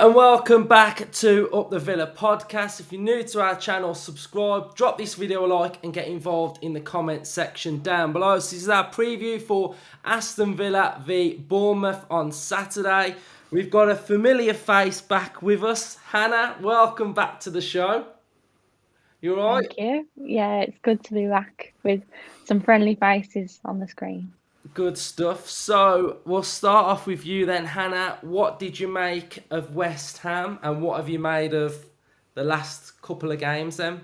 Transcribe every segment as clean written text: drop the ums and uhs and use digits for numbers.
And welcome back to Up the Villa podcast. If you're new to our channel, subscribe, drop this video a like and get involved in the comment section down below. So this is our preview for Aston Villa v Bournemouth on Saturday. We've got a familiar face back with us. Hannah, welcome back to the show. You all right? Thank you. Yeah, it's good to be back with some friendly faces on the screen. Good stuff. So we'll start off with you then, Hannah. What did you make of West Ham and what have you made of the last couple of games then?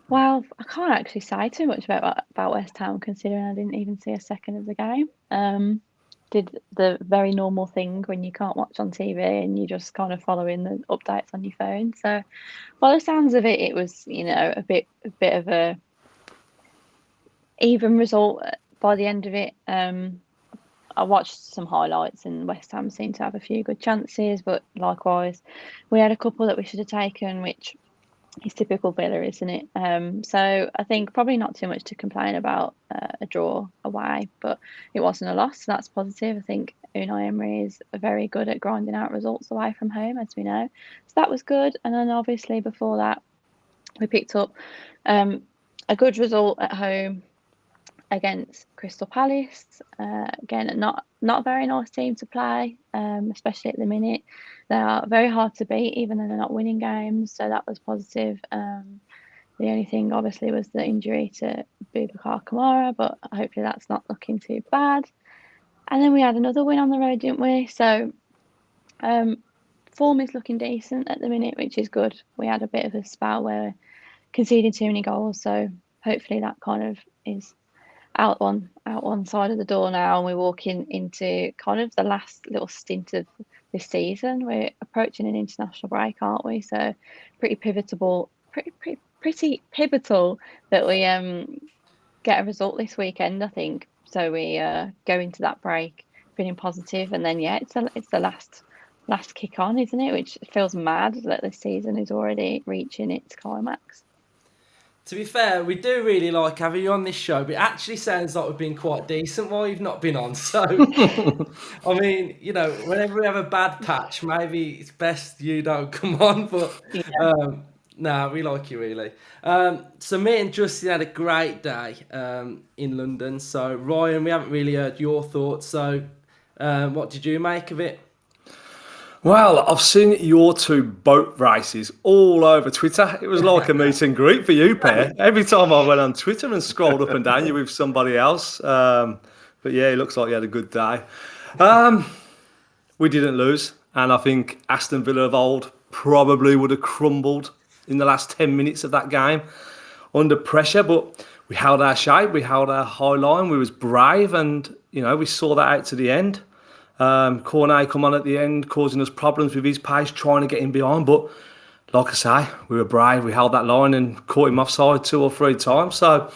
Well, I can't actually say too much about West Ham considering I didn't even see a second of the game. Did the very normal thing when you can't watch on TV and you just kind of following the updates on your phone. So, by the sounds of it, it was a bit of a even result by the end of it. I watched some highlights and West Ham seemed to have a few good chances, but likewise, we had a couple that we should have taken, which is typical Villa, isn't it? So I think probably not too much to complain about a draw away, but it wasn't a loss, so that's positive. I think Unai Emery is very good at grinding out results away from home, as we know. So that was good. And then obviously before that, we picked up a good result at home against Crystal Palace. Again, not a very nice team to play, especially at the minute. They are very hard to beat, even though they're not winning games. So that was positive. The only thing, obviously, was the injury to Boubacar Kamara, but hopefully that's not looking too bad. And then we had another win on the road, didn't we? So form is looking decent at the minute, which is good. We had a bit of a spell where we conceded too many goals, so hopefully that kind of is out one side of the door now, and we're walking into kind of the last little stint of this season. We're approaching an international break, aren't we? So pretty pivotal that we get a result this weekend, I think. So we go into that break feeling positive, and then it's the last kick on, isn't it? Which feels mad that this season is already reaching its climax. To be fair, we do really like having you on this show, but it actually sounds like we've been quite decent while you've not been on. So, I mean, whenever we have a bad patch, maybe it's best you don't come on. But we like you really. So me and Justin had a great day in London. So Ryan, we haven't really heard your thoughts. So what did you make of it? Well, I've seen your two boat races all over Twitter. It was like a meet and greet for you, pair. Every time I went on Twitter and scrolled up and down, you were with somebody else. But yeah, it looks like you had a good day. We didn't lose, and I think Aston Villa of old probably would have crumbled in the last 10 minutes of that game under pressure. But we held our shape, we held our high line, we was brave, and we saw that out to the end. Cornet come on at the end, causing us problems with his pace, trying to get him behind. But like I say, we were brave. We held that line and caught him offside 2 or 3 times. So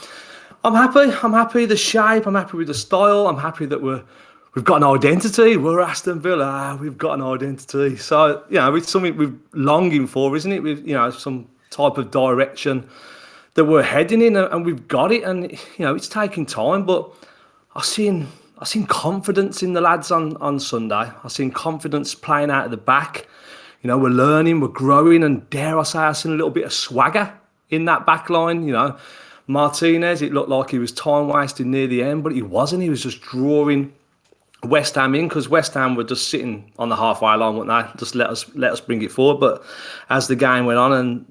I'm happy. I'm happy with the shape. I'm happy with the style. I'm happy that we've got an identity. We're Aston Villa. We've got an identity. So it's something we're longing for, isn't it? With some type of direction that we're heading in, and we've got it. And it's taking time, but I've seen confidence in the lads on Sunday. I've seen confidence playing out of the back. We're learning, we're growing, and dare I say, I've seen a little bit of swagger in that back line. Martinez, it looked like he was time wasting near the end, but he wasn't. He was just drawing West Ham in, because West Ham were just sitting on the halfway line, weren't they? Just let us bring it forward. But as the game went on and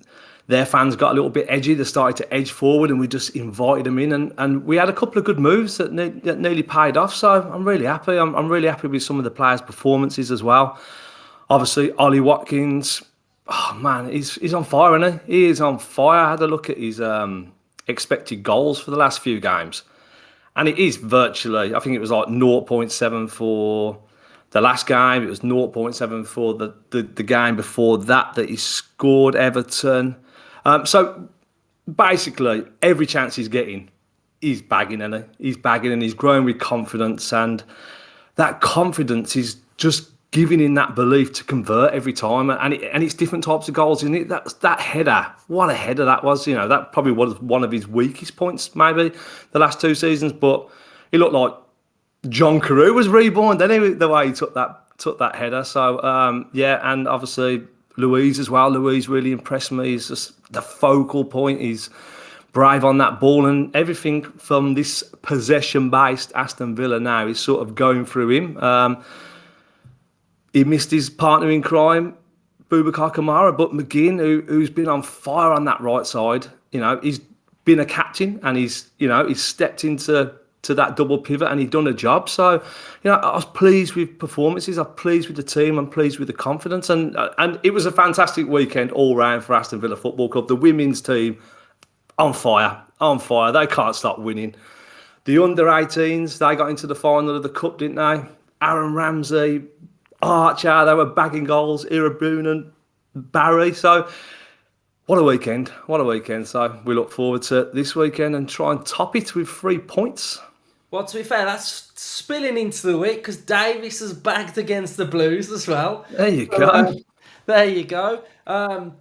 their fans got a little bit edgy, they started to edge forward, and we just invited them in, and we had a couple of good moves that nearly paid off. So I'm really happy. I'm really happy with some of the players' performances as well. Obviously, Ollie Watkins, oh man, he's on fire, isn't he? He is on fire. I had a look at his expected goals for the last few games, and it is virtually, I think it was like 0.7 for the last game. It was 0.7 for the game before that he scored Everton. So basically, every chance he's getting, he's bagging, and he's bagging, and he's growing with confidence, and that confidence is just giving him that belief to convert every time, and it's different types of goals, isn't it? That header, what a header that was! That probably was one of his weakest points, maybe the last 2 seasons, but it looked like John Carew was reborn, didn't he? The way he took that took that header. So and obviously Louise as well. Louise really impressed me. He's just the focal point. He's brave on that ball, and everything from this possession-based Aston Villa now is sort of going through him. He missed his partner in crime, Boubacar Kamara, but McGinn, who's been on fire on that right side, he's been a captain, and he's stepped into that double pivot, and he's done a job. So, I was pleased with performances. I'm pleased with the team. I'm pleased with the confidence, and it was a fantastic weekend all round for Aston Villa Football Club. The women's team on fire. They can't stop winning. The under-18s, they got into the final of the cup, didn't they? Aaron Ramsey, Archer, they were bagging goals. Irabunan, Barry. So, what a weekend. So, we look forward to this weekend and try and top it with 3 points. Well, to be fair, that's spilling into the week because Davis has bagged against the Blues as well. There you go. There you go.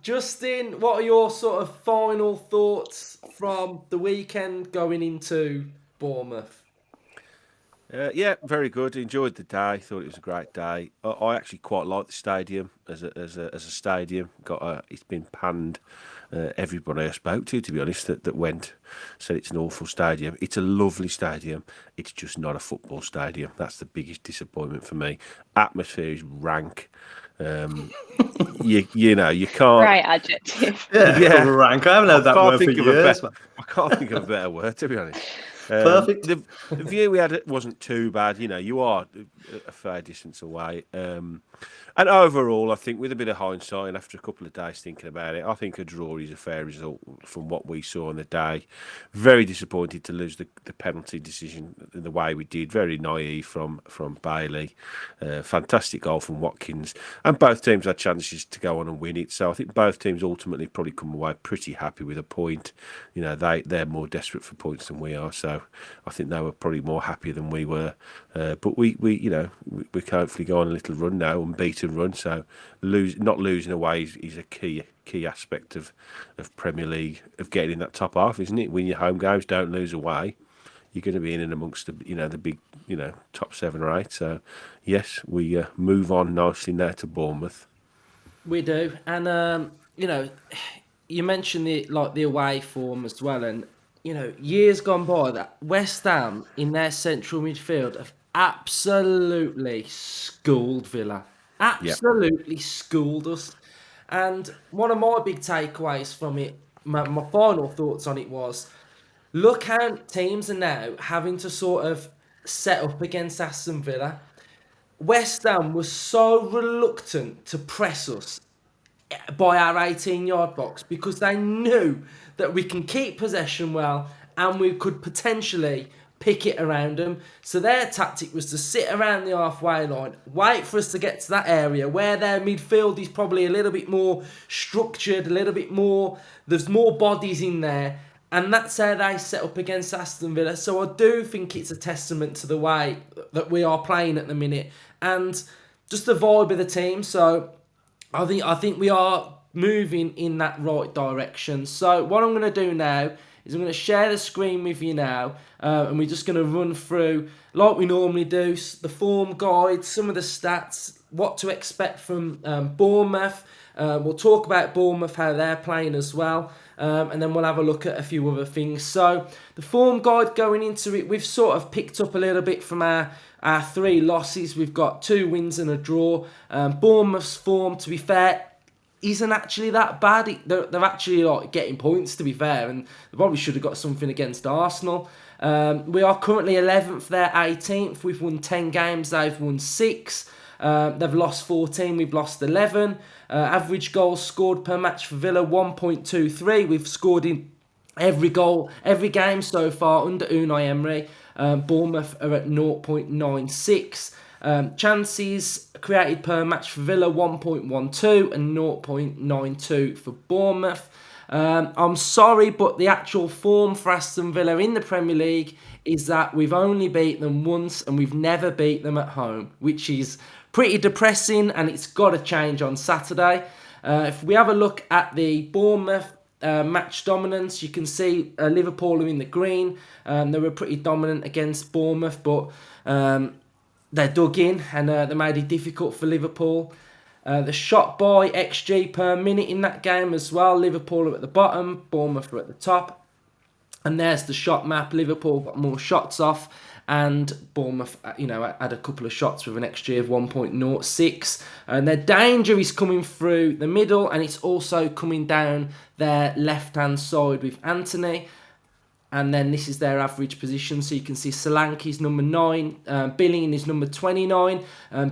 Justin, what are your sort of final thoughts from the weekend going into Bournemouth? Yeah, very good. Enjoyed the day. Thought it was a great day. I actually quite like the stadium as a stadium. It's been panned. Everybody I spoke to be honest, that went said it's an awful stadium. It's a lovely stadium. It's just not a football stadium. That's the biggest disappointment for me. Atmosphere is rank. You can't. Right adjective. Yeah, rank. I haven't heard that word for years. I can't think of a better word, to be honest. Perfect. The view we had wasn't too bad. You are a fair distance away. And overall, I think with a bit of hindsight and after a couple of days thinking about it, I think a draw is a fair result from what we saw on the day. Very disappointed to lose the penalty decision in the way we did. Very naive from Bailey. Fantastic goal from Watkins. And both teams had chances to go on and win it. So I think both teams ultimately probably come away pretty happy with a point. They're more desperate for points than we are. So I think they were probably more happy than we were. But we can hopefully go on a little run now, unbeaten run. So not losing away is a key aspect of Premier League, of getting in that top half, isn't it? Win your home games, don't lose away. You're going to be in and amongst the big top 7 or 8. So yes, we move on nicely now to Bournemouth. We do, and you mentioned the away form as well, and years gone by that West Ham in their central midfield have absolutely schooled Villa. Absolutely schooled us. And one of my big takeaways from it, my final thoughts on it was, look how teams are now having to sort of set up against Aston Villa. West Ham was so reluctant to press us by our 18-yard box because they knew that we can keep possession well and we could potentially pick it around them. So their tactic was to sit around the halfway line, wait for us to get to that area where their midfield is probably a little bit more structured, a little bit more, there's more bodies in there, and that's how they set up against Aston Villa. So I do think it's a testament to the way that we are playing at the minute and just the vibe of the team. So I think we are moving in that right direction. So what I'm going to do now is I'm going to share the screen with you now, and we're just going to run through, like we normally do, the form guide, some of the stats, what to expect from Bournemouth. We'll talk about Bournemouth, how they're playing as well, and then we'll have a look at a few other things. So the form guide going into it, we've sort of picked up a little bit from our 3 losses. We've got 2 wins and a draw. Bournemouth's form, to be fair, isn't actually that bad. They're actually getting points, to be fair, and they probably should have got something against Arsenal. We are currently 11th, they're 18th. We've won 10 games, they've won 6. They've lost 14, we've lost 11. Average goals scored per match for Villa, 1.23. We've scored in every game so far under Unai Emery. Bournemouth are at 0.96. Chances created per match for Villa, 1.12 and 0.92 for Bournemouth. I'm sorry, but the actual form for Aston Villa in the Premier League is that we've only beat them once and we've never beat them at home, which is pretty depressing, and it's got to change on Saturday. If we have a look at the Bournemouth match dominance, you can see Liverpool are in the green. They were pretty dominant against Bournemouth, but they dug in and they made it difficult for Liverpool. The shot by XG per minute in that game as well. Liverpool are at the bottom, Bournemouth are at the top. And there's the shot map. Liverpool got more shots off, and Bournemouth, had a couple of shots with an XG of 1.06. And their danger is coming through the middle, and it's also coming down their left-hand side with Anthony. And then this is their average position. So you can see Solanke's number 9, Billing is number 29.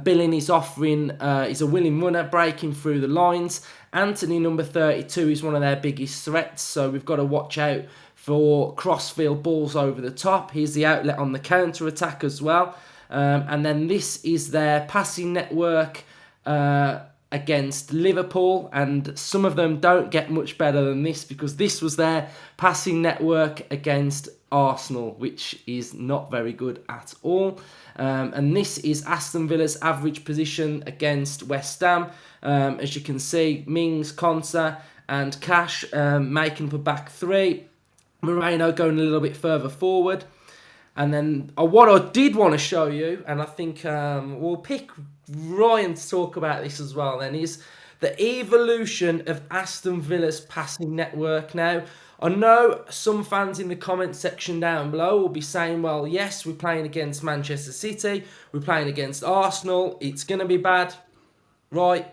Billing is offering, he's a willing runner, breaking through the lines. Anthony, number 32, is one of their biggest threats. So we've got to watch out for crossfield balls over the top. Here's the outlet on the counter-attack as well. And then this is their passing network against Liverpool, and some of them don't get much better than this, because this was their passing network against Arsenal, which is not very good at all. And this is Aston Villa's average position against West Ham. As you can see, Mings, Konsa and Cash making up a back three. Moreno going a little bit further forward. And then what I did want to show you, and I think we'll pick Ryan to talk about this as well then, is the evolution of Aston Villa's passing network now. I know some fans in the comment section down below will be saying, well, yes, we're playing against Manchester City, we're playing against Arsenal, it's going to be bad. Right,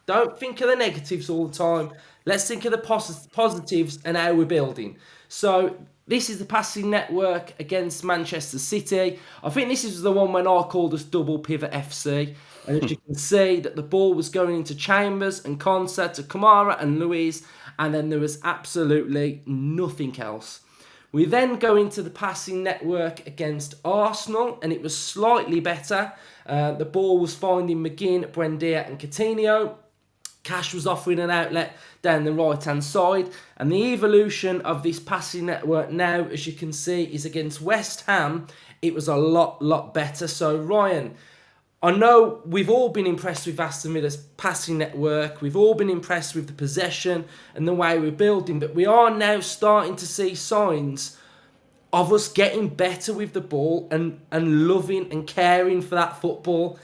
don't think of the negatives all the time. Let's think of the positives and how we're building. So this is the passing network against Manchester City. I think this is the one when I called us double pivot FC. And as you can see, that the ball was going into Chambers and Konsa to Kamara and Luiz, and then there was absolutely nothing else. We then go into the passing network against Arsenal, and it was slightly better. The ball was finding McGinn, Buendia and Coutinho. Cash was offering an outlet down the right-hand side. And the evolution of this passing network now, as you can see, is against West Ham. It was a lot better. So, Ryan, I know we've all been impressed with Aston Villa's passing network. We've all been impressed with the possession and the way we're building. But we are now starting to see signs of us getting better with the ball and loving and caring for that football.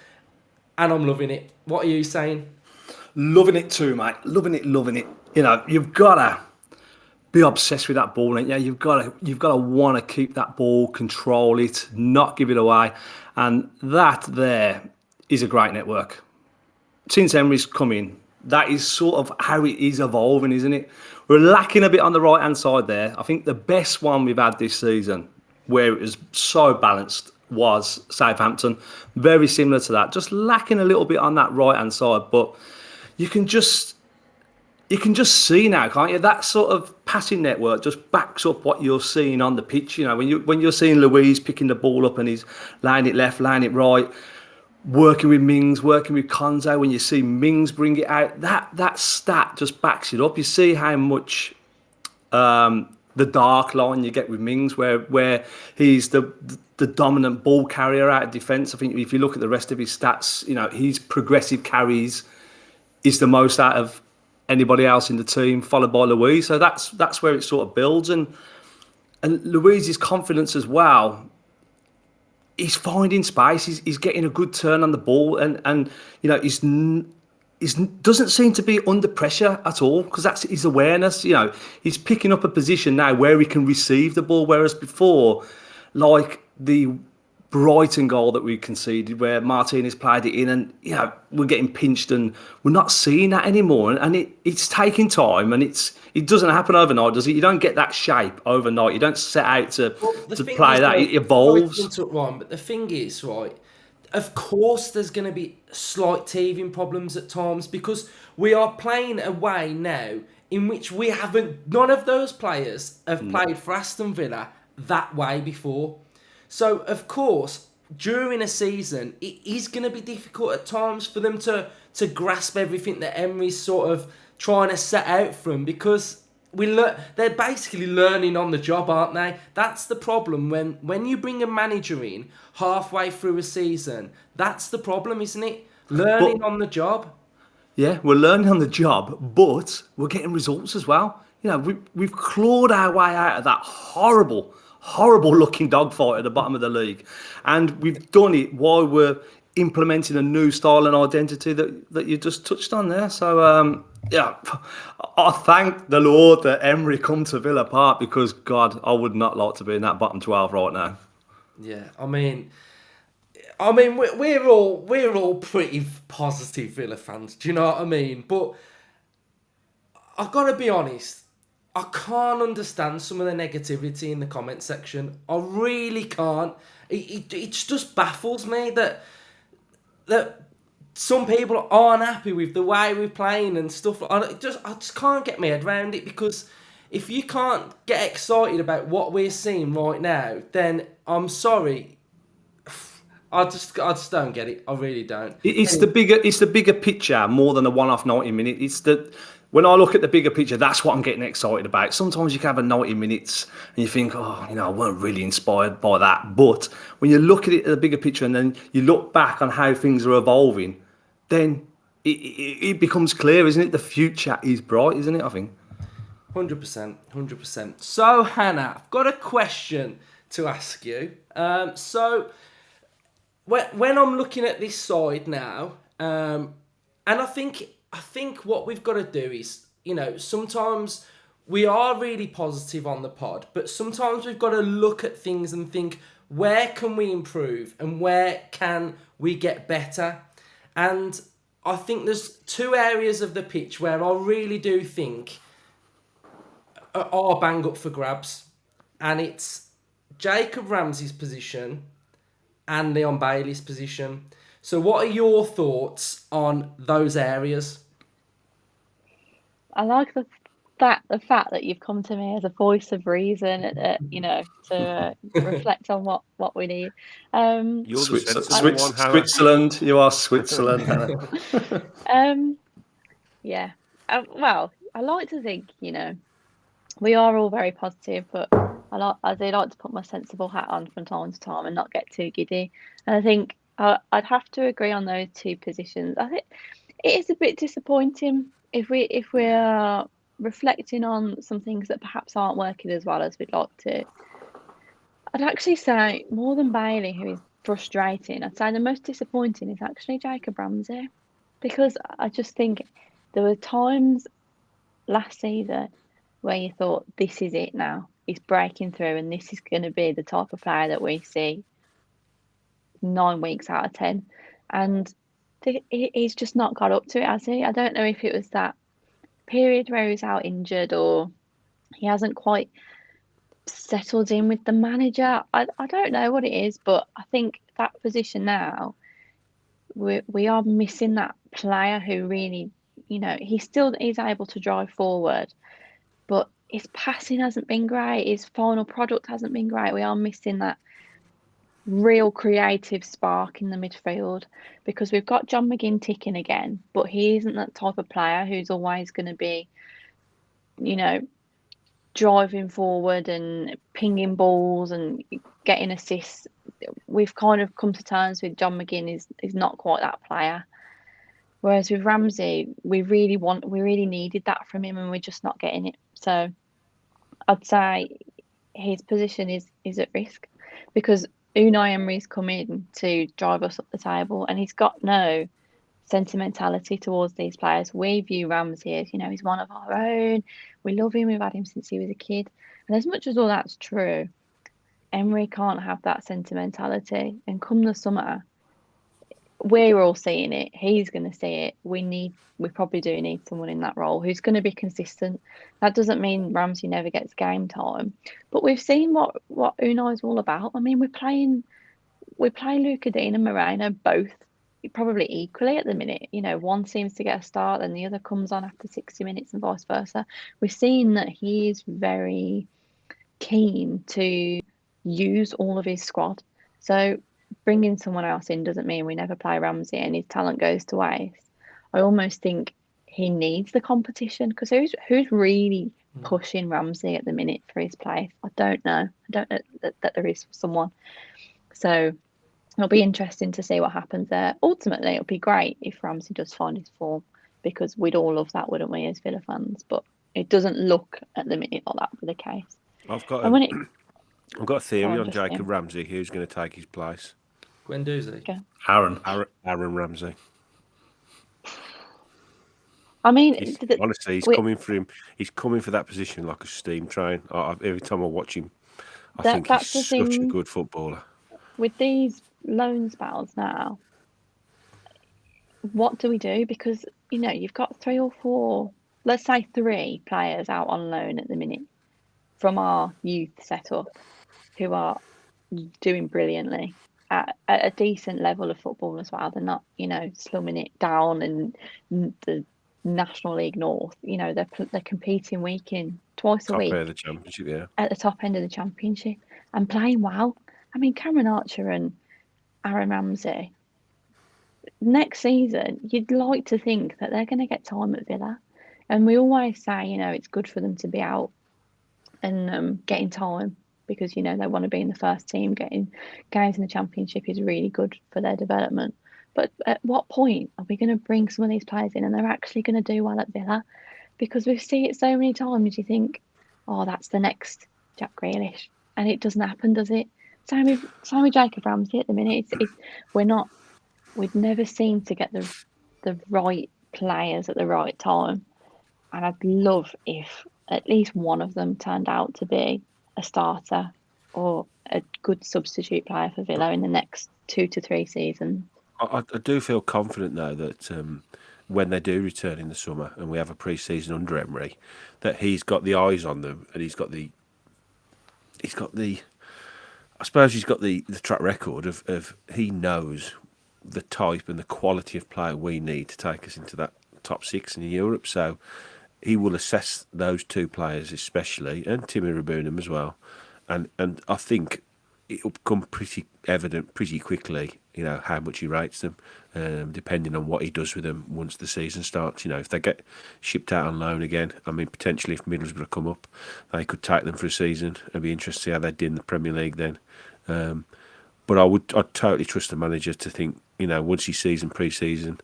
And I'm loving it. What are you saying? Loving it too, mate. Loving it. You've got to be obsessed with that ball, ain't you? You've got to want to keep that ball, control it, not give it away. And that there is a great network. Since Emery's come in, that is sort of how it is evolving, isn't it? We're lacking a bit on the right-hand side there. I think the best one we've had this season, where it was so balanced, was Southampton. Very similar to that. Just lacking a little bit on that right-hand side, but you can just see now, can't you? That sort of passing network just backs up what you're seeing on the pitch. When you're seeing Luiz picking the ball up and he's laying it left, laying it right, working with Mings, working with Konsa. When you see Mings bring it out, that stat just backs it up. You see how much the dark line you get with Mings, where he's the dominant ball carrier out of defence. I think if you look at the rest of his stats, his progressive carries is the most out of anybody else in the team, followed by Luiz. So that's where it sort of builds. And Luiz's confidence as well, he's finding space, he's getting a good turn on the ball, and he doesn't seem to be under pressure at all, because that's his awareness. He's picking up a position now where he can receive the ball, whereas before, like the Brighton goal that we conceded, where Martinez played it in, and we're getting pinched, and we're not seeing that anymore. And it's taking time, and it doesn't happen overnight, does it? You don't get that shape overnight. You don't set out to play that. It evolves. But the thing is, right, of course there's going to be slight teething problems at times, because we are playing a way now in which none of those players have played for Aston Villa that way before. So, of course, during a season, it is going to be difficult at times for them to grasp everything that Emery's sort of trying to set out from, because they're basically learning on the job, aren't they? That's the problem. When you bring a manager in halfway through a season, that's the problem, isn't it? Learning on the job. Yeah, we're learning on the job, but we're getting results as well. We've clawed our way out of that horrible horrible looking dogfight at the bottom of the league. And we've done it while we're implementing a new style and identity that you just touched on there. So, yeah, I thank the Lord that Emery come to Villa Park, because, God, I would not like to be in that bottom 12 right now. Yeah, I mean, we're all pretty positive Villa fans. Do you know what I mean? But I've got to be honest. I can't understand some of the negativity in the comment section. I really can't. It just baffles me that some people aren't happy with the way we're playing and stuff. I just can't get my head around it, because if you can't get excited about what we're seeing right now, then I'm sorry. I just don't get it. I really don't. It's the bigger picture more than a one-off 90-minute. When I look at the bigger picture, that's what I'm getting excited about. Sometimes you can have a 90 minutes and you think, oh, I weren't really inspired by that. But when you look at it at the bigger picture and then you look back on how things are evolving, then it becomes clear, isn't it? The future is bright, isn't it, I think? 100%. So, Hannah, I've got a question to ask you. So, when I'm looking at this side now, and I think what we've got to do is, sometimes we are really positive on the pod, but sometimes we've got to look at things and think, where can we improve and where can we get better? And I think there's two areas of the pitch where I really do think are bang up for grabs, and it's Jacob Ramsey's position and Leon Bailey's position. So what are your thoughts on those areas? I like the fact that you've come to me as a voice of reason, to reflect on what we need. You're the sensible one, Hannah. Switzerland, you are Switzerland, Hannah. Yeah. Well, I like to think, we are all very positive, but I do like to put my sensible hat on from time to time and not get too giddy. And I think I'd have to agree on those two positions. I think it is a bit disappointing if we're reflecting on some things that perhaps aren't working as well as we'd like to. I'd actually say, more than Bailey, who is frustrating, I'd say the most disappointing is actually Jacob Ramsey, because I just think there were times last season where you thought, this is it now. He's breaking through, and this is going to be the type of player that we see 9 weeks out of 10. And he's just not got up to it, has he? I don't know if it was that period where he was out injured, or he hasn't quite settled in with the manager. I don't know what it is, but I think that position now, we are missing that player who really, he still is able to drive forward, but his passing hasn't been great. His final product hasn't been great. We are missing that real creative spark in the midfield, because we've got John McGinn ticking again, but he isn't that type of player who's always going to be, driving forward and pinging balls and getting assists. We've kind of come to terms with John McGinn is not quite that player. Whereas with Ramsey, we really needed that from him, and we're just not getting it. So I'd say his position is at risk, because Unai Emery's come in to drive us up the table, and he's got no sentimentality towards these players. We view Ramsey as, he's one of our own. We love him. We've had him since he was a kid. And as much as all that's true, Emery can't have that sentimentality. And come the summer, we're all seeing it. He's going to see it. We probably do need someone in that role who's going to be consistent. That doesn't mean Ramsey never gets game time, but we've seen what Unai's all about. I mean, we play Luca Dean and Moreno both probably equally at the minute. One seems to get a start and the other comes on after 60 minutes and vice versa. We're seeing that he is very keen to use all of his squad. So bringing someone else in doesn't mean we never play Ramsey and his talent goes to waste. I almost think he needs the competition, because who's really pushing Ramsey at the minute for his place? I don't know. I don't know that there is someone. So it'll be interesting to see what happens there. Ultimately, it'll be great if Ramsey does find his form, because we'd all love that, wouldn't we, as Villa fans? But it doesn't look at the minute like that for the case. I've got I've got a theory on Interesting. Jacob Ramsey. Who's going to take his place? Guendouzi. Okay. Aaron. Aaron Ramsey. I mean, Honestly, he's we- coming for him. He's coming for that position like a steam train. Every time I watch him, I think that's he's the such a thing. good footballer. with these loan spells now, what do we do? Because, you've got 3 or 4, let's say 3 players out on loan at the minute from our youth setup who are doing brilliantly at a decent level of football as well. They're not, slumming it down in the National League North. They're competing twice a Top week pair of the championship, yeah. at the top end of the championship and playing well. I mean, Cameron Archer and Aaron Ramsey, next season, you'd like to think that they're going to get time at Villa. And we always say, it's good for them to be out and getting time because, they want to be in the first team. Getting games in the championship is really good for their development. But at what point are we going to bring some of these players in and they're actually going to do well at Villa? Because we see it so many times, you think, oh, that's the next Jack Grealish. And it doesn't happen, does it? Same with Jacob Ramsey at the minute. We'd never seem to get the right players at the right time. And I'd love if at least one of them turned out to be a starter or a good substitute player for Villa in the next 2 to 3 seasons. I do feel confident though that when they do return in the summer and we have a pre-season under Emery, that he's got the eyes on them and he's got the I suppose he's got the track record of he knows the type and the quality of player we need to take us into that top 6 in Europe. So he will assess those 2 players especially, and Timmy Rabunum as well. And I think it'll become pretty evident pretty quickly, how much he rates them, depending on what he does with them once the season starts. If they get shipped out on loan again, I mean, potentially if Middlesbrough come up, they could take them for a season. It'd be interesting to see how they did in the Premier League then. But I'd totally trust the manager to think, once he sees them pre-season,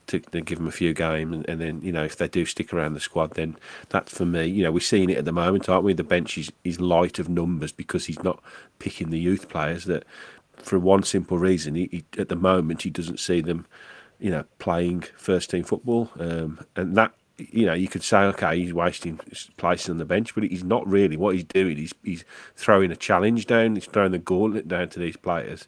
to give them a few games, and then, if they do stick around the squad, then that's for me. We're seeing it at the moment, aren't we? The bench is light of numbers because he's not picking the youth players. That for one simple reason, he at the moment he doesn't see them, playing first team football, and that. You could say, okay, he's wasting places on the bench, but he's not really. What he's doing, he's throwing a challenge down, he's throwing the gauntlet down to these players,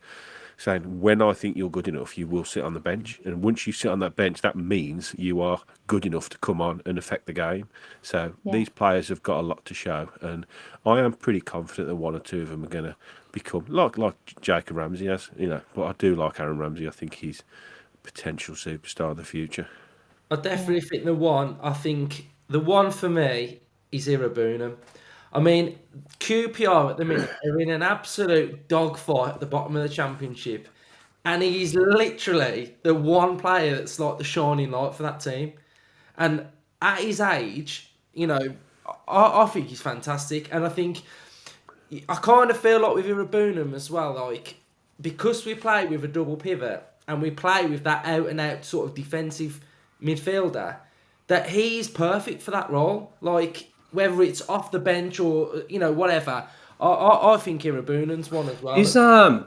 saying, when I think you're good enough, you will sit on the bench. And once you sit on that bench, that means you are good enough to come on and affect the game. So these players have got a lot to show. And I am pretty confident that 1 or 2 of them are going to become, like Jacob Ramsey has, But I do like Aaron Ramsey. I think he's a potential superstar of the future. I definitely think the one for me is Irabunam. I mean, QPR at the minute are in an absolute dogfight at the bottom of the championship, and he's literally the one player that's like the shining light for that team. And at his age, I think he's fantastic, and I think I kind of feel like with Irabunam as well, like because we play with a double pivot and we play with that out and out sort of defensive midfielder, that he's perfect for that role. Like whether it's off the bench or whatever, I think Irabunam's one as well.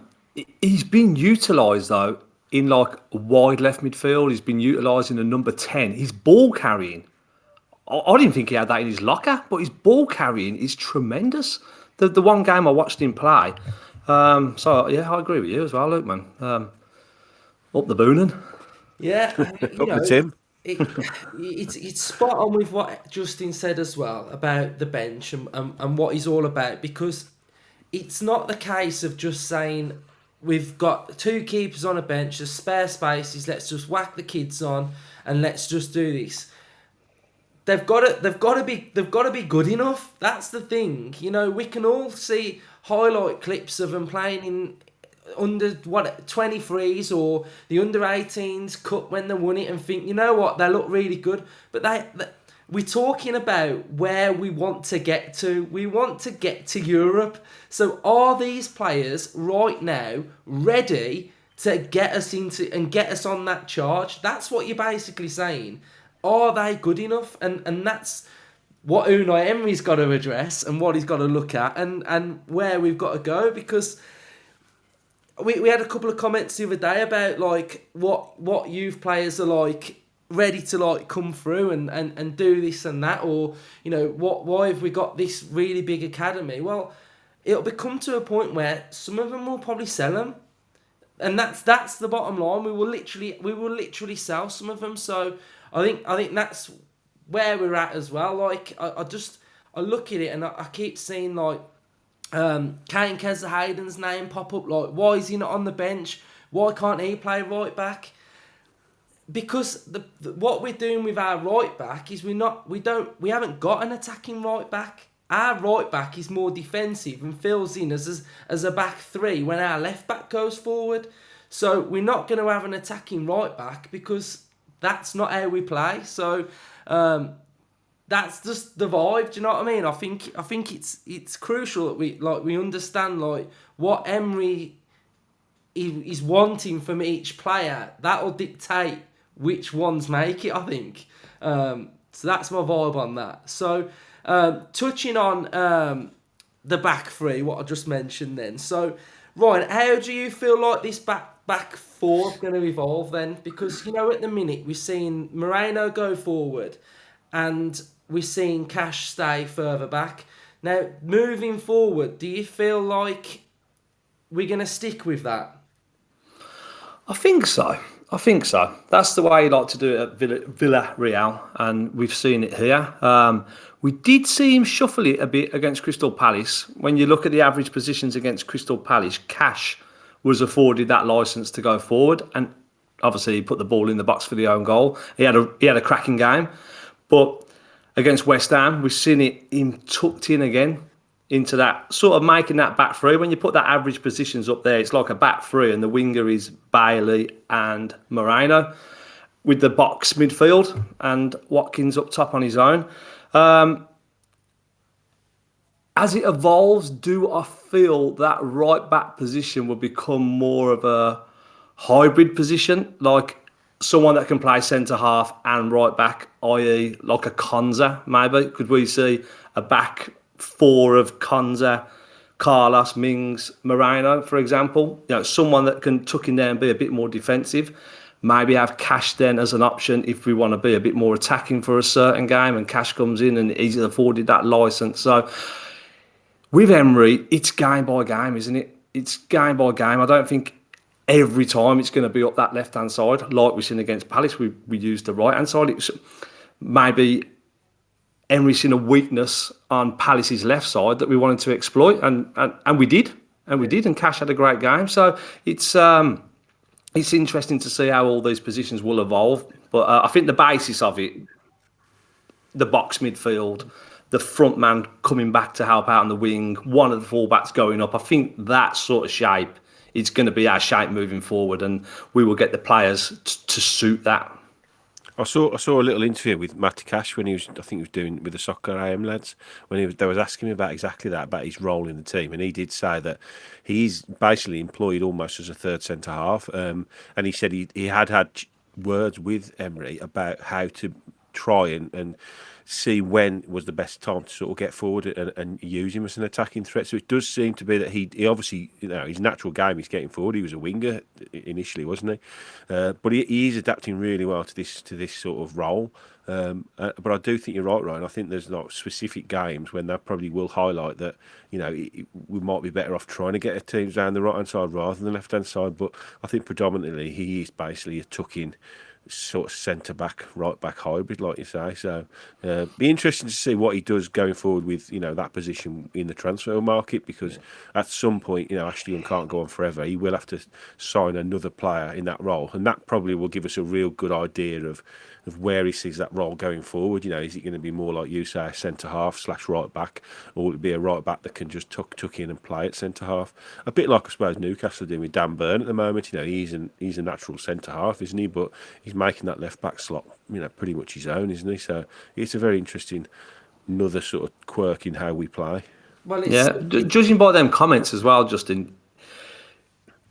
He's been utilised though in like wide left midfield. He's been utilised in a number 10. His ball carrying, I didn't think he had that in his locker, but his ball carrying is tremendous. The one game I watched him play. So yeah, I agree with you as well, Luke, man. Up the Boonin. Yeah, Up the Tim. It's spot on with what Justin said as well about the bench and what he's all about, because it's not the case of just saying we've got 2 keepers on a bench, there's spare spaces, let's just whack the kids on and let's just do this. They've got to be good enough. That's the thing. We can all see highlight clips of them playing in under 23s or the under 18s cup when they won it and think, they look really good, but we're talking about where we want to get to. We want to get to Europe. So are these players right now ready to get us into and get us on that charge? That's what you're basically saying. Are they good enough? And that's what Unai Emery's got to address and what he's got to look at and where we've got to go, because we had a couple of comments the other day about like what youth players are like ready to like come through and do this and that, or you know why have we got this really big academy? Well, it'll become to a point where some of them will probably sell them, and that's the bottom line. We will literally sell some of them. So I think that's where we're at as well. Like I look at it and I keep seeing like Kane Hayden's name pop up. Like, why is he not on the bench? Why can't he play right back? Because what we're doing with our right back is we haven't got an attacking right back. Our right back is more defensive and fills in as a back three when our left back goes forward. So we're not going to have an attacking right back because that's not how we play. So that's just the vibe. Do you know what I mean? I think it's crucial that we understand like what Emery is wanting from each player. That'll dictate which ones make it, I think. So that's my vibe on that. So touching on the back three, what I just mentioned then. So Ryan, how do you feel like this back four is going to evolve then? Because, you know, at the minute we're seeing Moreno go forward and we're seeing Cash stay further back. Now, moving forward, do you feel like we're going to stick with that? I think so. That's the way you like to do it at Villarreal, and we've seen it here. We did see him shuffle it a bit against Crystal Palace. When you look at the average positions against Crystal Palace, Cash was afforded that licence to go forward, and obviously he put the ball in the box for the own goal. He had a cracking game, but against West Ham, we've seen him tucked in again into that, sort of making that back three. When you put that average positions up there, it's like a back three, and the winger is Bailey and Moreno with the box midfield and Watkins up top on his own. As it evolves, do I feel that right back position will become more of a hybrid position, like someone that can play centre half and right back, i.e. like a Konza maybe? Could we see a back four of Konza, Carlos, Mings, Moreno, for example? You know, someone that can tuck in there and be a bit more defensive. Maybe have Cash then as an option if we want to be a bit more attacking for a certain game, and Cash comes in and he's afforded that licence. So with Emery, it's game by game, isn't it? It's game by game. I don't think every time it's going to be up that left-hand side. Like we've seen against Palace, we used the right-hand side. It's maybe Emery's seen a weakness on Palace's left side that we wanted to exploit, and we did. And Cash had a great game. So it's interesting to see how all these positions will evolve. But I think the basis of it, the box midfield, the front man coming back to help out on the wing, one of the fullbacks going up, I think that sort of shape is going to be our shape moving forward, and we will get the players to suit that. I saw a little interview with Matty Cash when he was doing with the Soccer AM lads, when they was asking him about exactly that, about his role in the team, and he did say that he's basically employed almost as a third centre half, and he said he had words with Emery about how to try and see when was the best time to sort of get forward and use him as an attacking threat. So it does seem to be that he obviously, you know, his natural game is getting forward. He was a winger initially, wasn't he? But he is adapting really well to this sort of role. But I do think you're right, Ryan. I think there's not specific games when that probably will highlight that, you know, we might be better off trying to get a team down the right hand side rather than the left hand side. But I think predominantly he is basically a tuck-in sort of centre back, right back hybrid, like you say. So be interesting to see what he does going forward with, you know, that position in the transfer market, because at some point, you know, Ashley can't go on forever. He will have to sign another player in that role, and that probably will give us a real good idea of where he sees that role going forward. You know, is it going to be more like you say, centre half / right back, or will it be a right back that can just tuck in and play at centre half? A bit like I suppose Newcastle are doing with Dan Burn at the moment. You know, he's a natural centre half, isn't he? But he's making that left back slot, you know, pretty much his own, isn't he? So it's a very interesting, another sort of quirk in how we play. Well, judging by them comments as well, Justin,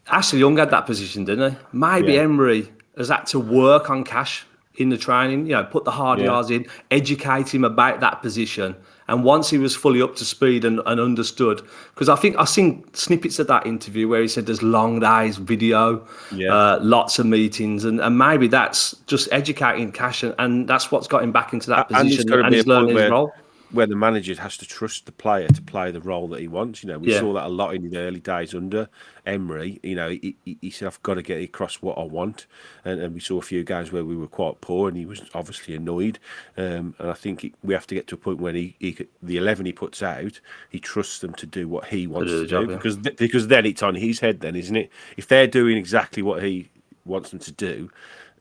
Ashley Young had that position, didn't he? Maybe Emery has had to work on Cash in the training. Put the hard Yeah. yards in, educate him about that position. And once he was fully up to speed and understood, because I think I've seen snippets of that interview where he said there's long days, video, lots of meetings, and maybe that's just educating Cash, and that's what's got him back into that And it's position, got to and be he's a point learning his role. where the manager has to trust the player to play the role that he wants. We saw that a lot in the early days under Emery. He said, I've got to get across what I want. And we saw a few games where we were quite poor and he was obviously annoyed. And I think we have to get to a point where the 11 he puts out, he trusts them to do what he wants to do. Because then it's on his head then, isn't it? If they're doing exactly what he wants them to do,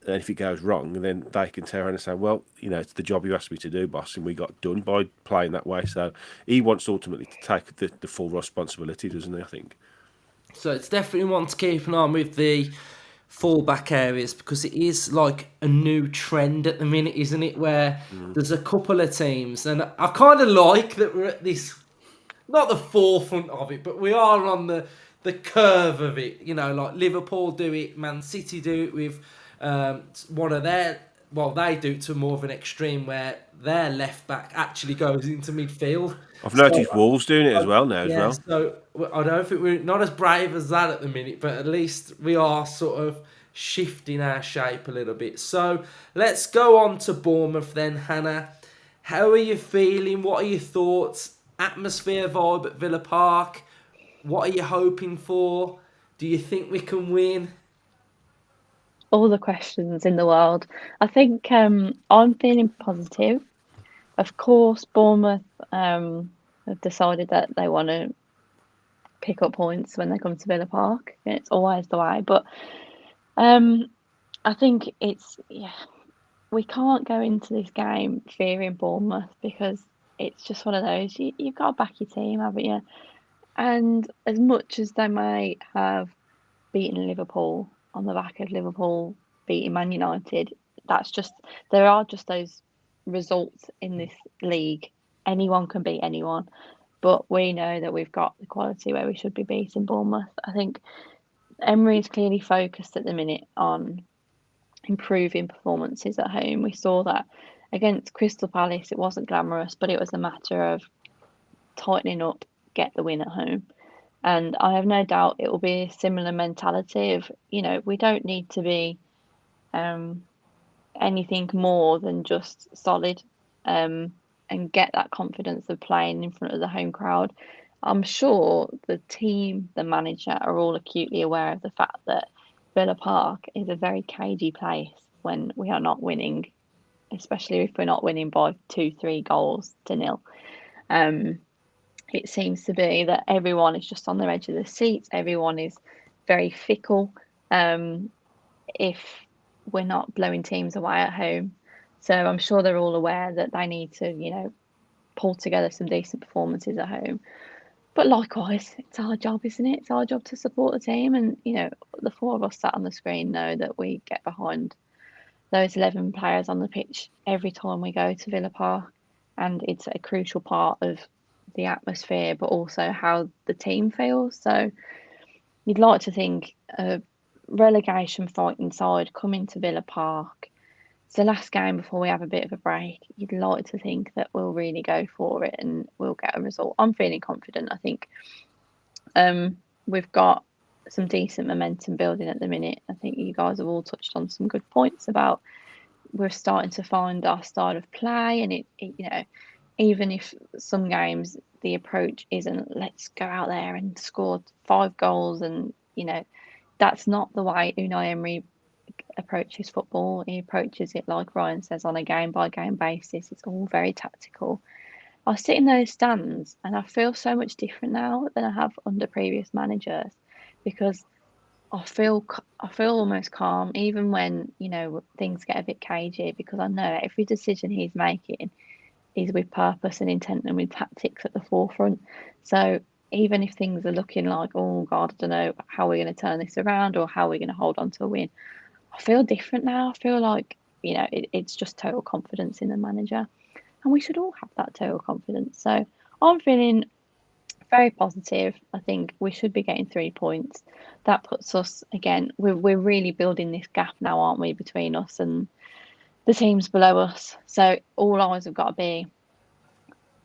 and if it goes wrong, then they can turn around and say, well, it's the job you asked me to do, boss, and we got done by playing that way. So he wants ultimately to take the full responsibility, doesn't he, I think? So it's definitely one to keep an eye on with the fullback areas, because it is like a new trend at the minute, isn't it? Where there's a couple of teams, and I kind of like that we're at this, not the forefront of it, but we are on the curve of it. Like Liverpool do it, Man City do it with one of their, they do it to more of an extreme where their left back actually goes into midfield. I've noticed Wolves doing it as well now. So I don't think we're not as brave as that at the minute, but at least we are sort of shifting our shape a little bit. So let's go on to Bournemouth then, Hannah. How are you feeling? What are your thoughts? Atmosphere vibe at Villa Park? What are you hoping for? Do you think we can win? All the questions in the world. I think I'm feeling positive. Of course, Bournemouth have decided that they want to pick up points when they come to Villa Park. It's always the way. But I think we can't go into this game fearing Bournemouth, because it's just one of those. You've got to back your team, haven't you? And as much as they may have beaten Liverpool on the back of Liverpool beating Man United, there are just those results in this league. Anyone can beat anyone, but we know that we've got the quality where we should be beating Bournemouth. I think Emery is clearly focused at the minute on improving performances at home. We saw that against Crystal Palace. It wasn't glamorous, but it was a matter of tightening up, get the win at home. And I have no doubt it will be a similar mentality of, we don't need to be anything more than just solid, and get that confidence of playing in front of the home crowd. I'm sure the team, the manager, are all acutely aware of the fact that Villa Park is a very cagey place when we are not winning, especially if we're not winning by 2-3 goals to nil. It seems to be that everyone is just on the edge of the seats. Everyone is very fickle if we're not blowing teams away at home. So I'm sure they're all aware that they need to, pull together some decent performances at home. But likewise, it's our job, isn't it? It's our job to support the team. And, the four of us sat on the screen know that we get behind those 11 players on the pitch every time we go to Villa Park. And it's a crucial part of the atmosphere, but also how the team feels. So you'd like to think a relegation fighting side coming to Villa Park, it's the last game before we have a bit of a break. You'd like to think that we'll really go for it and we'll get a result. I'm feeling confident. I think we've got some decent momentum building at the minute. I think you guys have all touched on some good points about we're starting to find our style of play, and it even if some games the approach isn't let's go out there and score 5 goals, and that's not the way Unai Emery approaches football. He approaches it, like Ryan says, on a game by game basis. It's all very tactical. I sit in those stands and I feel so much different now than I have under previous managers, because I feel almost calm even when things get a bit cagey, because I know every decision he's making is with purpose and intent and with tactics at the forefront. So even if things are looking like, oh God, I don't know how we're going to turn this around or how we're going to hold on to a win, I feel different now. I feel like it's just total confidence in the manager, and we should all have that total confidence. So I'm feeling very positive. I think we should be getting 3 points. That puts us, again, we're really building this gap now, aren't we, between us and the teams below us. So all eyes have got to be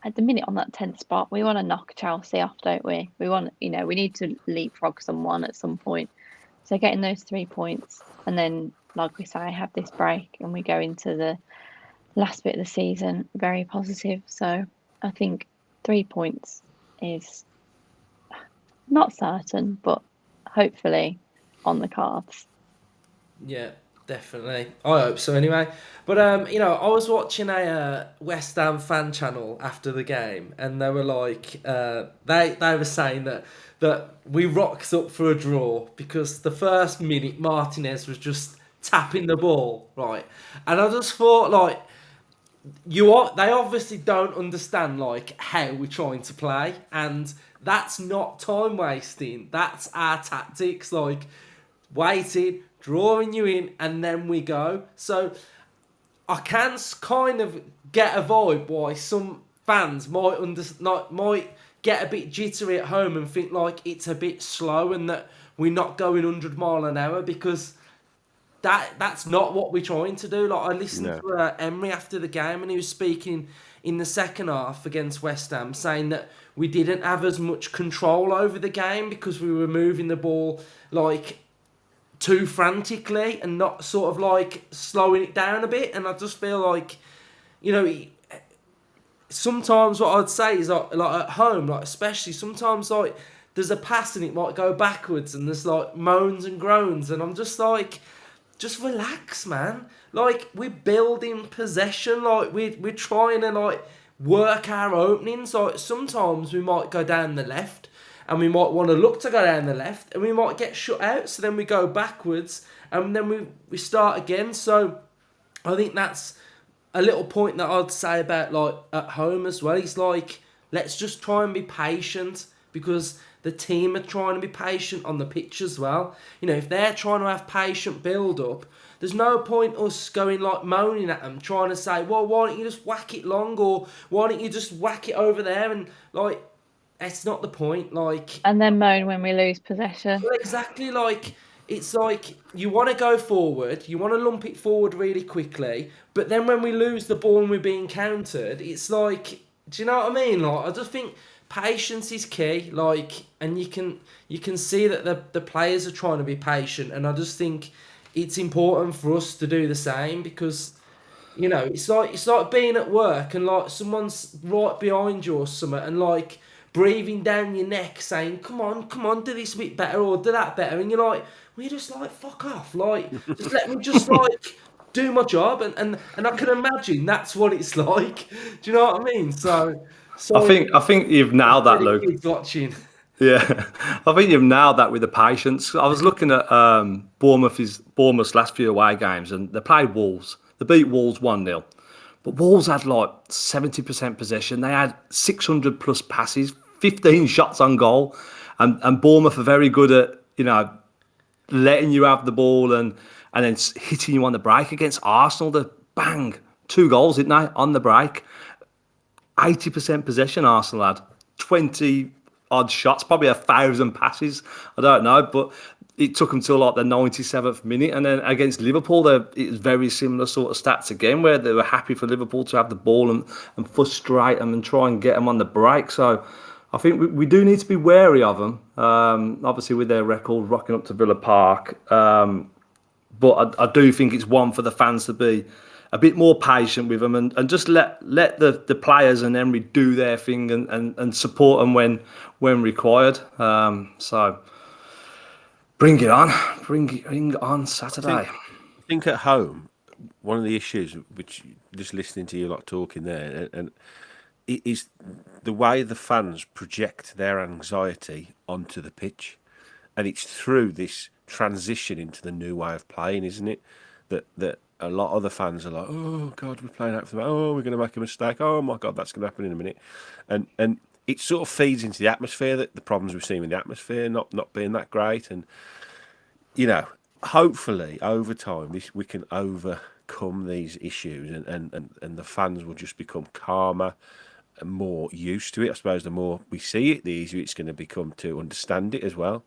at the minute on that 10th spot. We want to knock Chelsea off, don't we? We want, we need to leapfrog someone at some point. So getting those 3 points, and then, like we say, have this break, and we go into the last bit of the season very positive. So I think 3 points is not certain, but hopefully on the cards. Yeah, definitely. I hope so anyway. But I was watching a West Ham fan channel after the game, and they were like, they were saying that we rocked up for a draw because the first minute Martinez was just tapping the ball, right? And I just thought, like, they obviously don't understand like how we're trying to play, and that's not time wasting. That's our tactics, like waiting, drawing you in, and then we go. So I can kind of get a vibe why some fans might get a bit jittery at home and think like it's a bit slow and that we're not going 100 mile an hour, because that's not what we're trying to do. Like, I listened to Emery after the game, and he was speaking in the second half against West Ham, saying that we didn't have as much control over the game because we were moving the ball like too frantically and not sort of like slowing it down a bit. And I just feel like, sometimes what I'd say is like at home, like especially sometimes like there's a pass and it might go backwards and there's like moans and groans, and I'm just like, just relax, man. Like, we're building possession. Like, we're trying to like work our openings. Like, sometimes we might go down the left and we might want to look to go down the left and we might get shut out. So then we go backwards and then we start again. So I think that's a little point that I'd say about like at home as well. It's like, let's just try and be patient, because the team are trying to be patient on the pitch as well. If they're trying to have patient build-up, there's no point us going like moaning at them, trying to say, well, why don't you just whack it long, or why don't you just whack it over there, and like, that's not the point. Like, and then moan when we lose possession. well, exactly. Like, it's like you want to go forward, you want to lump it forward really quickly, but then when we lose the ball and we're being countered, it's like, do you know what I mean? Like, I just think patience is key. Like, and you can see that the players are trying to be patient, and I just think it's important for us to do the same, because it's like being at work and like someone's right behind you or something, and like breathing down your neck saying, come on, do this a bit better or do that better, and you're like, well, you're just like, fuck off, like, just let me just like do my job, and I can imagine that's what it's like. Do you know what I mean? So I think you've nailed that, Luke. Kids watching. Yeah, I think you've nailed that with the patience. I was looking at Bournemouth's last few away games, and they played Wolves. They beat Wolves 1-0. But Wolves had like 70% possession. They had 600 plus passes, 15 shots on goal. And Bournemouth are very good at, letting you have the ball and then hitting you on the break. Against Arsenal, they bang, 2 goals, didn't they, on the break. 80% possession Arsenal had. 20 odd shots, probably 1,000 passes. I don't know, but it took them till like the 97th minute. And then against Liverpool, it was very similar sort of stats again, where they were happy for Liverpool to have the ball and frustrate them and try and get them on the break. So I think we do need to be wary of them, obviously with their record rocking up to Villa Park. But I do think it's one for the fans to be a bit more patient with them and just let the players and Emery do their thing and support them when required. So bring it on Saturday. I think at home, one of the issues, which just listening to you lot talking there, and it is the way the fans project their anxiety onto the pitch, and it's through this transition into the new way of playing, isn't it? That a lot of the fans are like, oh God, we're playing out for the oh, we're going to make a mistake. Oh my God, that's going to happen in a minute, and it sort of feeds into the atmosphere, that the problems we've seen with the atmosphere not being that great, and hopefully over time we can overcome these issues, and the fans will just become calmer and more used to it. I suppose the more we see it, the easier it's going to become to understand it as well.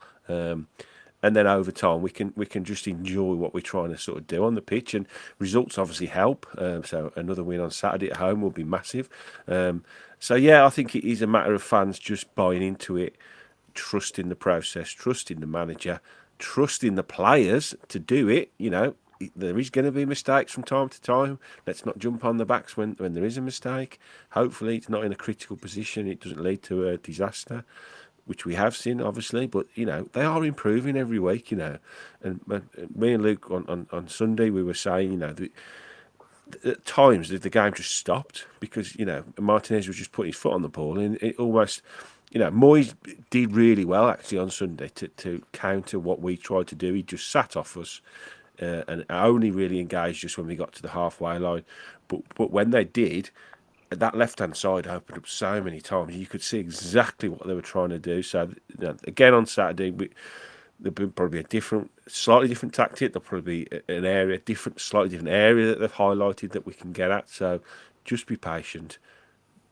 and then over time we can just enjoy what we're trying to sort of do on the pitch, and results obviously help. So another win on Saturday at home will be massive. So yeah, I think it is a matter of fans just buying into it, trusting the process, trusting the manager, trusting the players to do it. There is going to be mistakes from time to time. Let's not jump on the backs when there is a mistake. Hopefully it's not in a critical position. It doesn't lead to a disaster, which we have seen, obviously. But, they are improving every week, And me and Luke on Sunday, we were saying, that at times the game just stopped because, Martinez was just putting his foot on the ball, and it almost... Moyes did really well actually on Sunday to counter what we tried to do. He just sat off us and only really engaged just when we got to the halfway line. But when they did, that left-hand side opened up so many times. You could see exactly what they were trying to do. So, again, on Saturday, there'll be probably slightly different tactic. There'll probably be an slightly different area that they've highlighted that we can get at. So just be patient,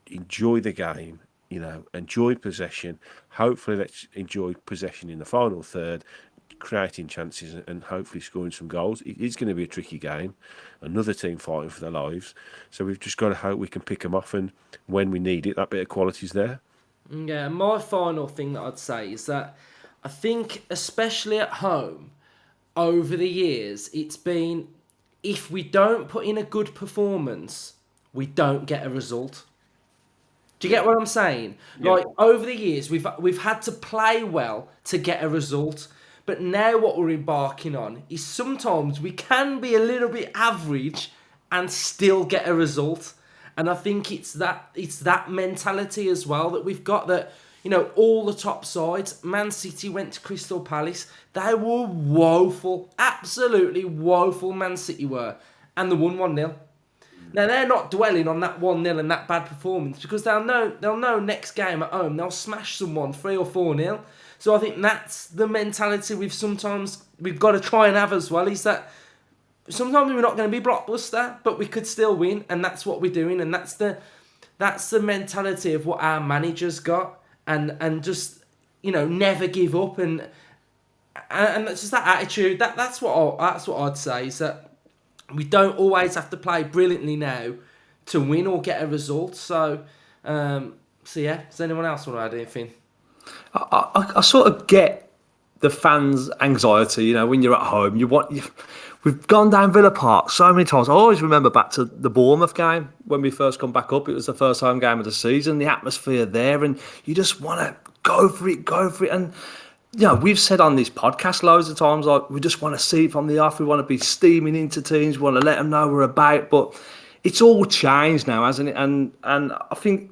enjoy the game. Enjoy possession. Hopefully, let's enjoy possession in the final third, creating chances and hopefully scoring some goals. It is going to be a tricky game. Another team fighting for their lives. So we've just got to hope we can pick them off, and when we need it, that bit of quality's there. Yeah, my final thing that I'd say is that I think, especially at home, over the years, it's been, if we don't put in a good performance, we don't get a result. Do you get what I'm saying? Yeah. Like, over the years, we've had to play well to get a result. But now what we're embarking on is sometimes we can be a little bit average and still get a result. And I think it's that mentality as well that we've got, that, all the top sides. Man City went to Crystal Palace. They were woeful. Absolutely woeful, Man City were. And they won 1-0. Now, they're not dwelling on that 1-0 and that bad performance because they'll know next game at home they'll smash someone 3 or 4-0. So I think that's the mentality we've got to try and have as well, is that sometimes we're not going to be blockbuster, but we could still win, and that's what we're doing, and that's the mentality of what our manager's got, and just, never give up, and it's just that attitude. That's what I'd say, is that we don't always have to play brilliantly now to win or get a result. So yeah. Does anyone else want to add anything? I sort of get the fans' anxiety. When you're at home, we've gone down Villa Park so many times. I always remember back to the Bournemouth game when we first come back up. It was the first home game of the season. The atmosphere there, and you just want to go for it. And we've said on this podcast loads of times, like, we just want to see it from the off. We want to be steaming into teams. We want to let them know we're about. But it's all changed now, hasn't it? And I think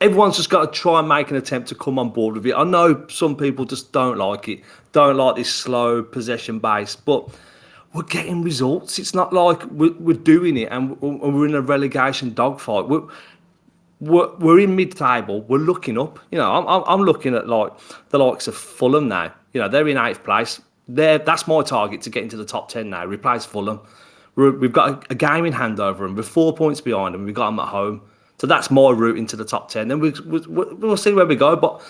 everyone's just got to try and make an attempt to come on board with it. I know some people just don't like it, don't like this slow possession base, but we're getting results. It's not like we're doing it and we're in a relegation dogfight. We're in mid-table. We're looking up. I'm looking at like the likes of Fulham now. They're in 8th place. That's my target, to get into the top 10 now. Replace Fulham. We've got a game in hand over them. We're 4 points behind them. We've got them at home. So that's my route into the top 10. Then we'll see where we go. But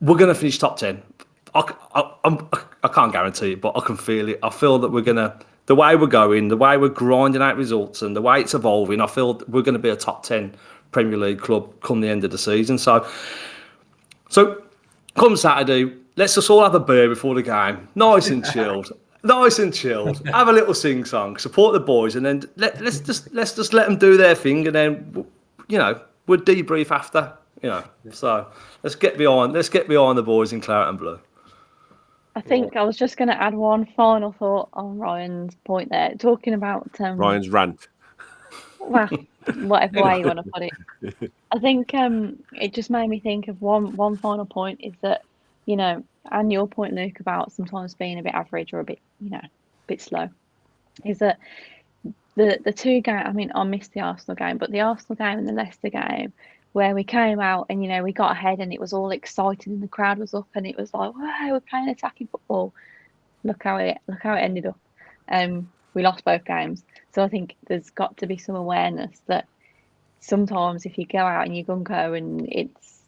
we're going to finish top 10. I can't guarantee it, but I can feel it. I feel that the way we're going, the way we're grinding out results, and the way it's evolving, I feel we're going to be a top 10 Premier League club come the end of the season. So come Saturday, let's just all have a beer before the game, nice and chilled. Have a little sing song, support the boys, and then let's just let them do their thing, and then we'll debrief after. So let's get behind the boys in claret and blue. I think I was just going to add one final thought on Ryan's point there, talking about Ryan's rant. Well, whatever way you want to put it. I think it just made me think of one final point, is that, and your point, Luke, about sometimes being a bit average or a bit slow, is that the two games, I mean, I missed the Arsenal game, but the Arsenal game and the Leicester game, where we came out and, we got ahead and it was all exciting and the crowd was up and it was like, wow, we're playing attacking football. Look how it ended up. We lost both games. So I think there's got to be some awareness that sometimes if you go out and you gunko and it's,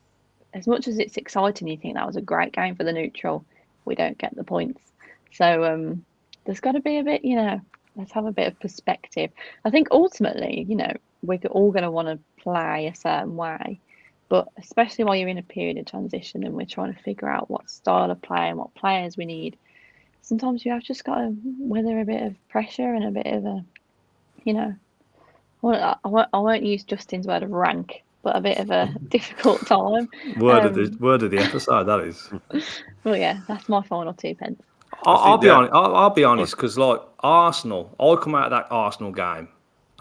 as much as it's exciting, you think that was a great game for the neutral, we don't get the points. So there's got to be a bit, let's have a bit of perspective. I think ultimately, we're all going to want to play a certain way, but especially while you're in a period of transition and we're trying to figure out what style of play and what players we need, sometimes you have just got to weather a bit of pressure and a bit of a, I won't use Justin's word of rank, but a bit of a difficult time. Word of the episode, that is. Well, yeah, that's my final 2 pence. I'll be honest, because like Arsenal, I come out of that Arsenal game,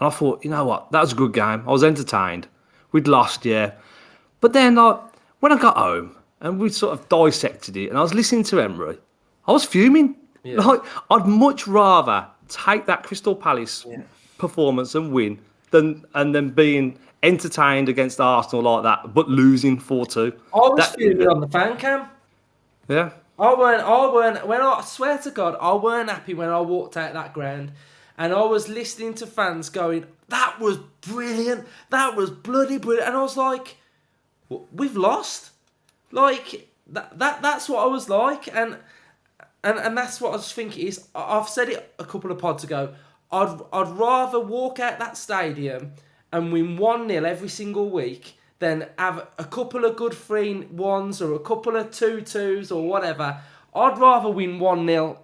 and I thought, you know what, that was a good game. I was entertained. We'd lost, yeah, but then like when I got home and we sort of dissected it, and I was listening to Emery, I was fuming. Yeah. Like I'd much rather take that Crystal Palace performance and win than being entertained against Arsenal like that, but losing 4-2. I was fuming on the fan cam. Yeah. I swear to God, I weren't happy when I walked out that ground and I was listening to fans going, that was brilliant, that was bloody brilliant. And I was like, we've lost. Like, that's what I was like. And that's what I just think it is. I've said it a couple of pods ago. I'd rather walk out that stadium and win 1-0 every single week than have a couple of good 3-1s or a couple of 2-2s or whatever. I'd rather win 1-0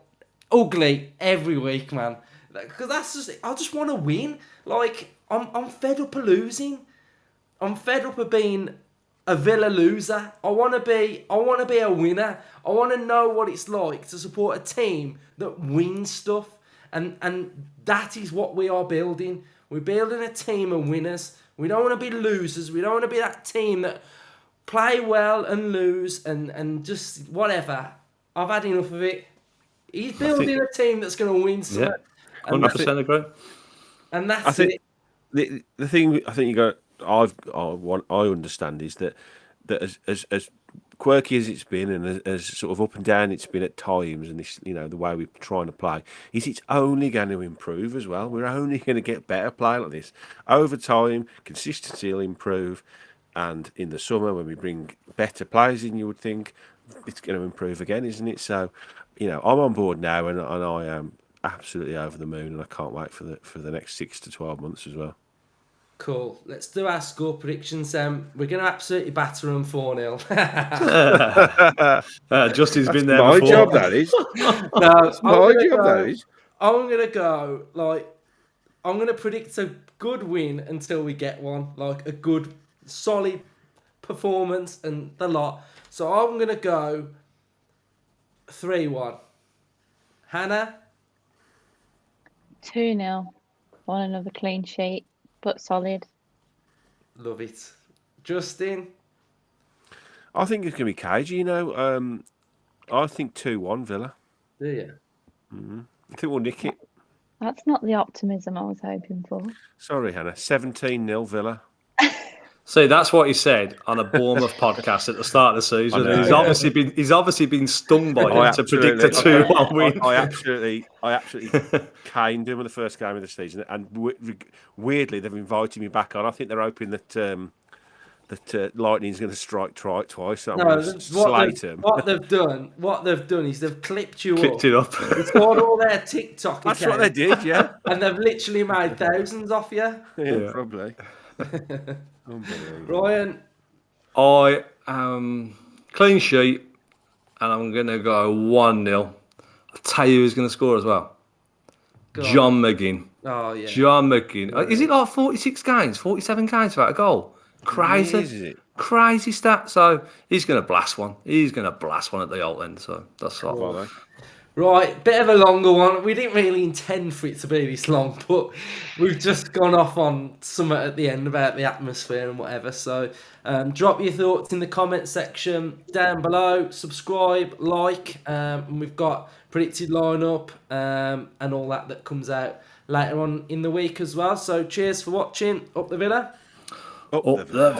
ugly every week, man. Because I just want to win. Like, I'm fed up of losing. I'm fed up of being a Villa loser. I want to be a winner. I want to know what it's like to support a team that wins stuff. And that is what we are building. We're building a team of winners. We don't want to be losers. We don't want to be that team that play well and lose and just whatever. I've had enough of it. He's building a team that's going to win something. Yeah, 100% agree. And that's it. The thing I think I understand is that as quirky as it's been and as sort of up and down it's been at times, and this, the way we're trying to play, it's only going to improve as well. We're only going to get better playing like this over time. Consistency will improve, and in the summer when we bring better players in, you would think it's going to improve again, isn't it? So, I'm on board now, and I am absolutely over the moon, and I can't wait for the next 6 to 12 months as well. Cool. Let's do our score predictions. We're going to absolutely batter them 4-0. Justin's been there my before. Job, that is. No, that is. I'm going to go, I'm going to predict a good win until we get one. Like, a good, solid performance and the lot. So I'm going to go 3-1. Hannah? 2-0. Want another clean sheet, but solid. Love it. Justin? I think it's going to be cagey, I think 2-1 Villa. Do you? Mm-hmm. I think we'll nick it. That's not the optimism I was hoping for. Sorry, Hannah. 17-0 Villa. See, that's what he said on a Bournemouth podcast at the start of the season. He's obviously been stung by it to predict a 2-1 win. I absolutely caned him in the first game of the season, and weirdly they've invited me back on. I think they're hoping that Lightning's going to strike twice. So what they've done is they've clipped you clipped up. It up. It's got all their TikTok. That's what they did, yeah. And they've literally made thousands off you. Yeah, probably. Ryan? I clean sheet, and I'm going to go 1-0. I'll tell you who's going to score as well. John McGinn. Oh, yeah. John McGinn. Is it like 46 games, 47 games without a goal? Crazy. Crazy stat. So he's going to blast one. He's going to blast one at the alt end. So that's all. Right, bit of a longer one. We didn't really intend for it to be this long, but we've just gone off on something at the end about the atmosphere and whatever. So drop your thoughts in the comment section down below. Subscribe, like, and we've got predicted lineup and all that comes out later on in the week as well. So cheers for watching. Up the Villa. Up the Villa.